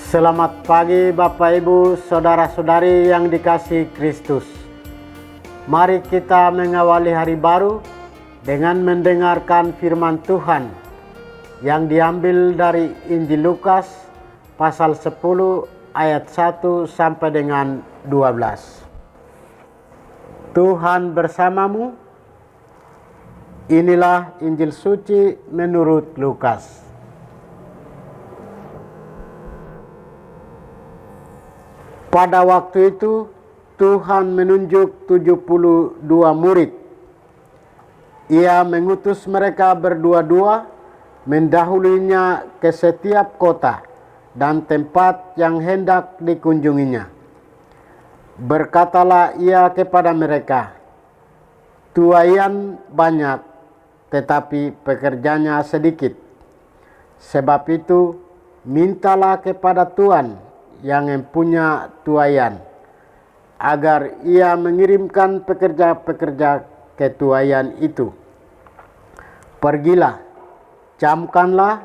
Selamat pagi Bapak Ibu, Saudara-saudari yang dikasihi Kristus. Mari kita mengawali hari baru dengan mendengarkan firman Tuhan yang diambil dari Injil Lukas pasal 10 ayat 1 sampai dengan 12. Tuhan bersamamu. Inilah Injil suci menurut Lukas. Pada waktu itu Tuhan menunjuk 72 murid. Ia mengutus mereka berdua-dua mendahulunya ke setiap kota dan tempat yang hendak dikunjunginya. Berkatalah ia kepada mereka, "Tuaian banyak, tetapi pekerjanya sedikit. Sebab itu mintalah kepada Tuhan yang mempunyai tuaian, agar ia mengirimkan pekerja-pekerja ke tuaian itu. Pergilah, camkanlah,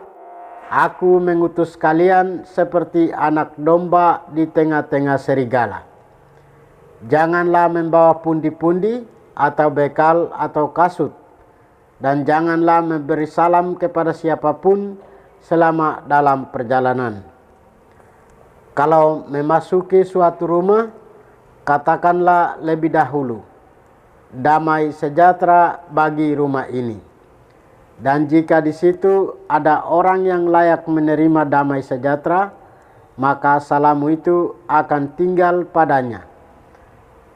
aku mengutus kalian seperti anak domba di tengah-tengah serigala. Janganlah membawa pundi-pundi atau bekal atau kasut, dan janganlah memberi salam kepada siapapun selama dalam perjalanan. Kalau memasuki suatu rumah, katakanlah lebih dahulu, damai sejahtera bagi rumah ini. Dan jika di situ ada orang yang layak menerima damai sejahtera, maka salammu itu akan tinggal padanya.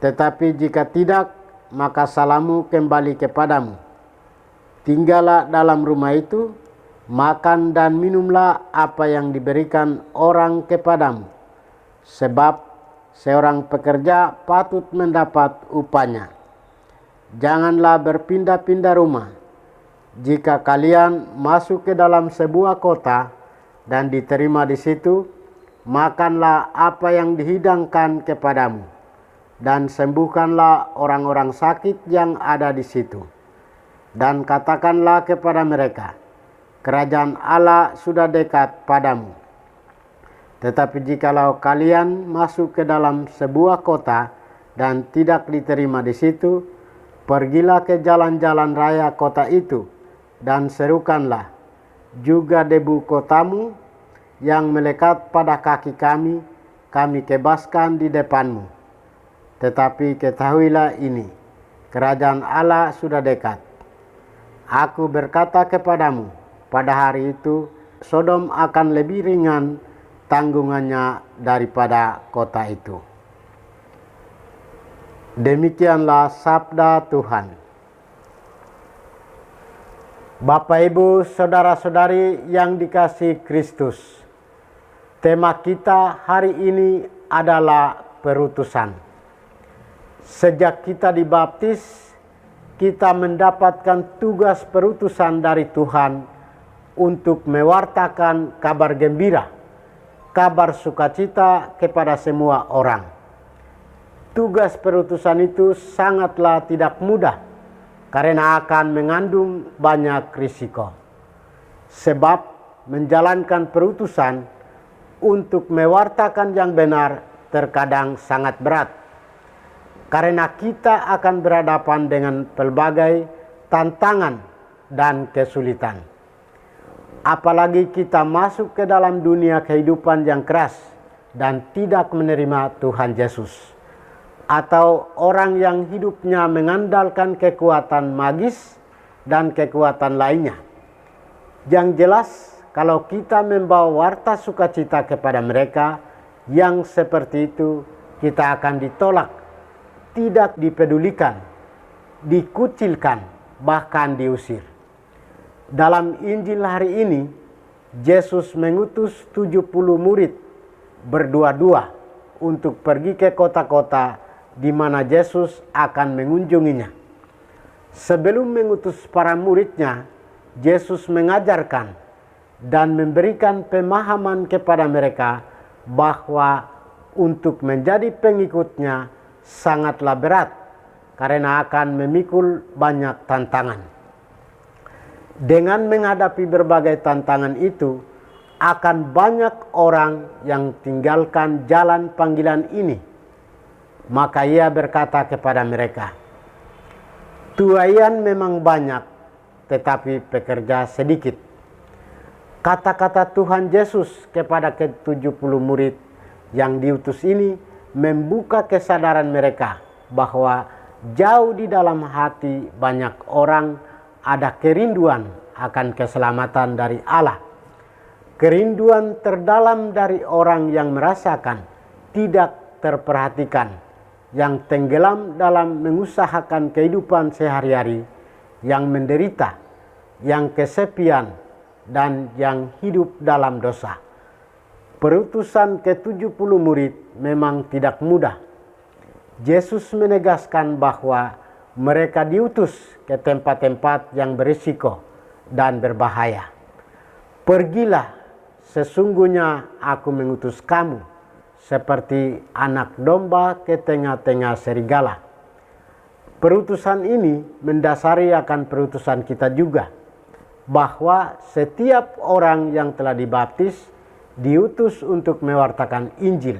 Tetapi jika tidak, maka salammu kembali kepadamu. Tinggallah dalam rumah itu, makan dan minumlah apa yang diberikan orang kepadamu, sebab seorang pekerja patut mendapat upahnya. Janganlah berpindah-pindah rumah. Jika kalian masuk ke dalam sebuah kota dan diterima di situ, makanlah apa yang dihidangkan kepadamu, dan sembuhkanlah orang-orang sakit yang ada di situ. Dan katakanlah kepada mereka, kerajaan Allah sudah dekat padamu. Tetapi jikalau kalian masuk ke dalam sebuah kota dan tidak diterima di situ, pergilah ke jalan-jalan raya kota itu dan serukanlah, juga debu kotamu yang melekat pada kaki kami, kami kebaskan di depanmu. Tetapi ketahuilah ini, kerajaan Allah sudah dekat. Aku berkata kepadamu, pada hari itu Sodom akan lebih ringan tanggungannya daripada kota itu." Demikianlah sabda Tuhan. Bapak Ibu, Saudara-saudari yang dikasihi Kristus, tema kita hari ini adalah perutusan. Sejak kita dibaptis, kita mendapatkan tugas perutusan dari Tuhan untuk mewartakan kabar gembira, kabar sukacita kepada semua orang. Tugas perutusan itu sangatlah tidak mudah karena akan mengandung banyak risiko. Sebab menjalankan perutusan untuk mewartakan yang benar terkadang sangat berat, karena kita akan berhadapan dengan pelbagai tantangan dan kesulitan. Apalagi kita masuk ke dalam dunia kehidupan yang keras dan tidak menerima Tuhan Yesus, atau orang yang hidupnya mengandalkan kekuatan magis dan kekuatan lainnya. Yang jelas, kalau kita membawa warta sukacita kepada mereka yang seperti itu, kita akan ditolak, tidak dipedulikan, dikucilkan, bahkan diusir. Dalam Injil hari ini, Yesus mengutus 70 murid berdua-dua untuk pergi ke kota-kota di mana Yesus akan mengunjunginya. Sebelum mengutus para muridnya, Yesus mengajarkan dan memberikan pemahaman kepada mereka bahwa untuk menjadi pengikutnya sangatlah berat karena akan memikul banyak tantangan. Dengan menghadapi berbagai tantangan itu, akan banyak orang yang tinggalkan jalan panggilan ini. Maka ia berkata kepada mereka, "Tuaian memang banyak, tetapi pekerja sedikit." Kata-kata Tuhan Yesus kepada ke-70 murid yang diutus ini membuka kesadaran mereka bahwa jauh di dalam hati banyak orang ada kerinduan akan keselamatan dari Allah. Kerinduan terdalam dari orang yang merasakan tidak terperhatikan, yang tenggelam dalam mengusahakan kehidupan sehari-hari, yang menderita, yang kesepian, dan yang hidup dalam dosa. Perutusan ke-70 murid memang tidak mudah. Yesus menegaskan bahwa mereka diutus ke tempat-tempat yang berisiko dan berbahaya. "Pergilah, sesungguhnya aku mengutus kamu seperti anak domba ke tengah-tengah serigala." Perutusan ini mendasari akan perutusan kita juga, bahwa setiap orang yang telah dibaptis diutus untuk mewartakan Injil.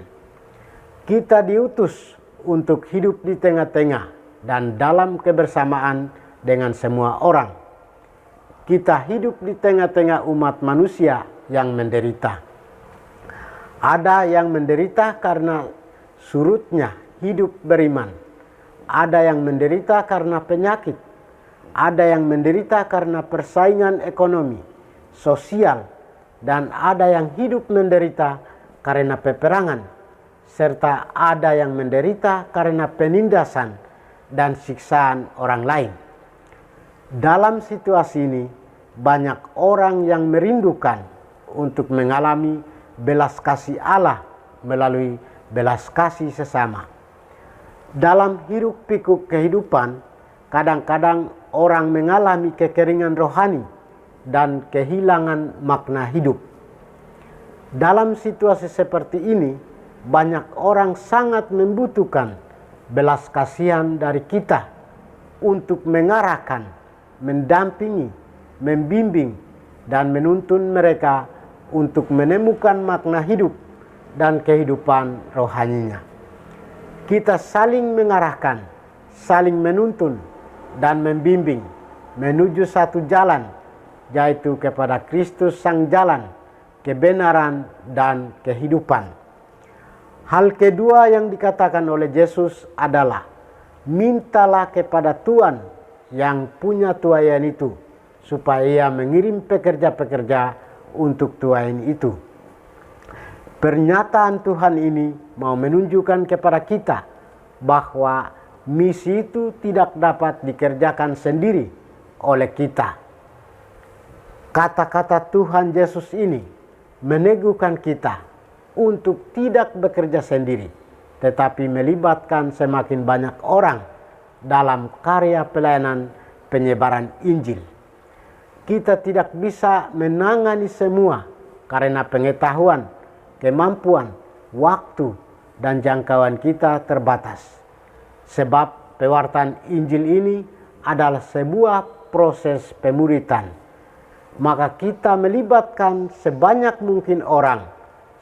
Kita diutus untuk hidup di tengah-tengah dan dalam kebersamaan dengan semua orang. Kita hidup di tengah-tengah umat manusia yang menderita. Ada yang menderita karena surutnya hidup beriman. Ada yang menderita karena penyakit. Ada yang menderita karena persaingan ekonomi, sosial, dan ada yang hidup menderita karena peperangan, serta ada yang menderita karena penindasan dan siksaan orang lain. Dalam situasi ini, banyak orang yang merindukan untuk mengalami belas kasih Allah melalui belas kasih sesama. Dalam hiruk-pikuk kehidupan, kadang-kadang orang mengalami kekeringan rohani dan kehilangan makna hidup. Dalam situasi seperti ini, banyak orang sangat membutuhkan belas kasihan dari kita untuk mengarahkan, mendampingi, membimbing, dan menuntun mereka untuk menemukan makna hidup dan kehidupan rohaninya. Kita saling mengarahkan, saling menuntun, dan membimbing menuju satu jalan, yaitu kepada Kristus Sang Jalan, kebenaran, dan kehidupan. Hal kedua yang dikatakan oleh Yesus adalah, mintalah kepada Tuhan yang punya tuaian itu, supaya ia mengirim pekerja-pekerja untuk tuaian itu. Pernyataan Tuhan ini mau menunjukkan kepada kita bahwa misi itu tidak dapat dikerjakan sendiri oleh kita. Kata-kata Tuhan Yesus ini meneguhkan kita untuk tidak bekerja sendiri, tetapi melibatkan semakin banyak orang dalam karya pelayanan penyebaran Injil. Kita tidak bisa menangani semua karena pengetahuan, kemampuan, waktu, dan jangkauan kita terbatas. Sebab pewartaan Injil ini adalah sebuah proses pemuritan. Maka kita melibatkan sebanyak mungkin orang.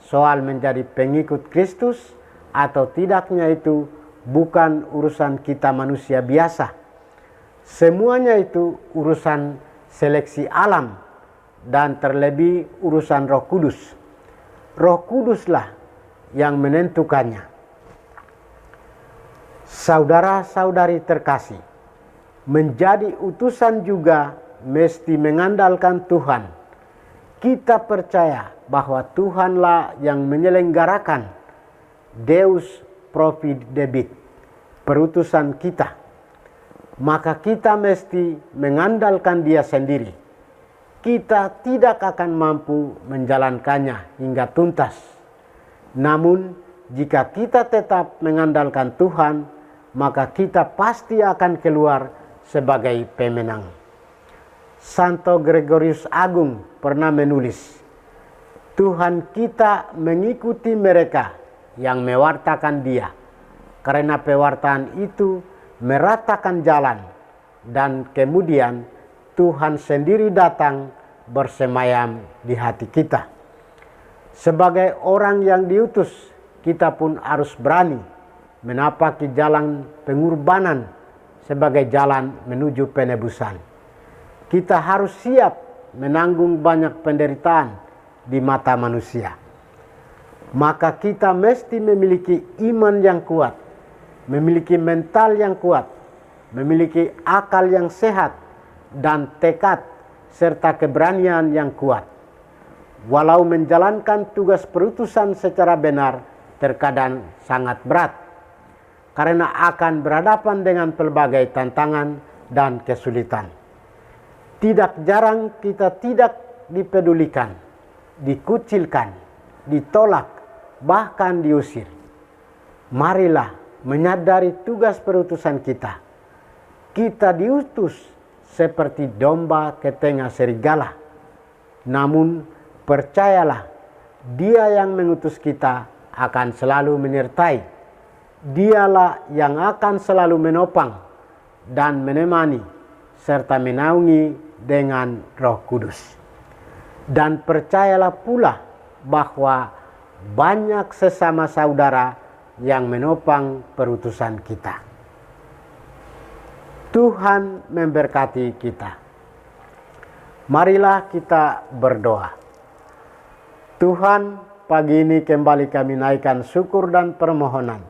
Soal menjadi pengikut Kristus atau tidaknya itu bukan urusan kita manusia biasa. Semuanya itu urusan seleksi alam dan terlebih urusan Roh Kudus. Roh Kuduslah yang menentukannya. Saudara-saudari terkasih, menjadi utusan juga mesti mengandalkan Tuhan. Kita percaya bahwa Tuhanlah yang menyelenggarakan Deus Providebit, perutusan kita. Maka kita mesti mengandalkan Dia sendiri. Kita tidak akan mampu menjalankannya hingga tuntas. Namun, jika kita tetap mengandalkan Tuhan, maka kita pasti akan keluar sebagai pemenang. Santo Gregorius Agung pernah menulis, Tuhan kita mengikuti mereka yang mewartakan Dia, karena pewartaan itu meratakan jalan, dan kemudian Tuhan sendiri datang bersemayam di hati kita. Sebagai orang yang diutus, kita pun harus berani menapaki jalan pengorbanan sebagai jalan menuju penebusan. Kita harus siap menanggung banyak penderitaan di mata manusia. Maka kita mesti memiliki iman yang kuat, memiliki mental yang kuat, memiliki akal yang sehat, dan tekad serta keberanian yang kuat. Walau menjalankan tugas perutusan secara benar terkadang sangat berat, karena akan berhadapan dengan pelbagai tantangan dan kesulitan. Tidak jarang kita tidak dipedulikan, dikucilkan, ditolak, bahkan diusir. Marilah menyadari tugas perutusan kita. Kita diutus seperti domba ke tengah serigala. Namun percayalah, Dia yang mengutus kita akan selalu menyertai. Dialah yang akan selalu menopang dan menemani serta menaungi dengan Roh Kudus. Dan percayalah pula bahwa banyak sesama saudara yang menopang perutusan kita. Tuhan memberkati kita. Marilah kita berdoa. Tuhan, pagi ini kembali kami naikkan syukur dan permohonan.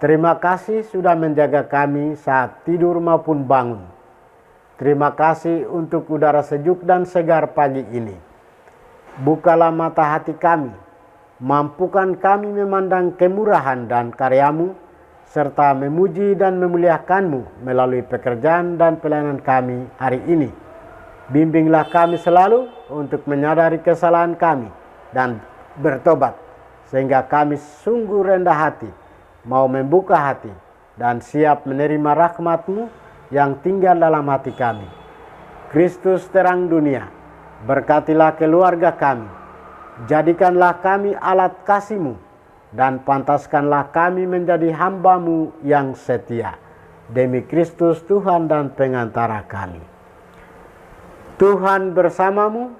Terima kasih sudah menjaga kami saat tidur maupun bangun. Terima kasih untuk udara sejuk dan segar pagi ini. Bukalah mata hati kami, mampukan kami memandang kemurahan dan karya-Mu, serta memuji dan memuliakan-Mu melalui pekerjaan dan pelayanan kami hari ini. Bimbinglah kami selalu untuk menyadari kesalahan kami dan bertobat, sehingga kami sungguh rendah hati, mau membuka hati, dan siap menerima rahmat-Mu yang tinggal dalam hati kami. Kristus terang dunia, berkatilah keluarga kami, jadikanlah kami alat kasih-Mu, dan pantaskanlah kami menjadi hamba-Mu yang setia. Demi Kristus Tuhan dan pengantara kami. Tuhan bersamamu.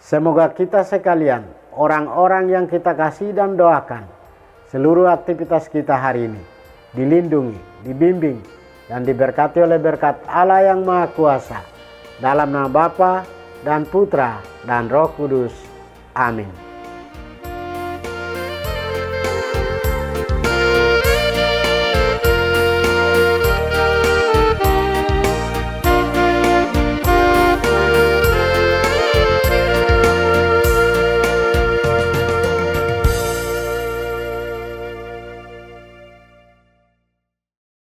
Semoga kita sekalian, orang-orang yang kita kasih dan doakan, seluruh aktivitas kita hari ini dilindungi, dibimbing, dan diberkati oleh berkat Allah yang Maha Kuasa. Dalam nama Bapa dan Putra dan Roh Kudus. Amin.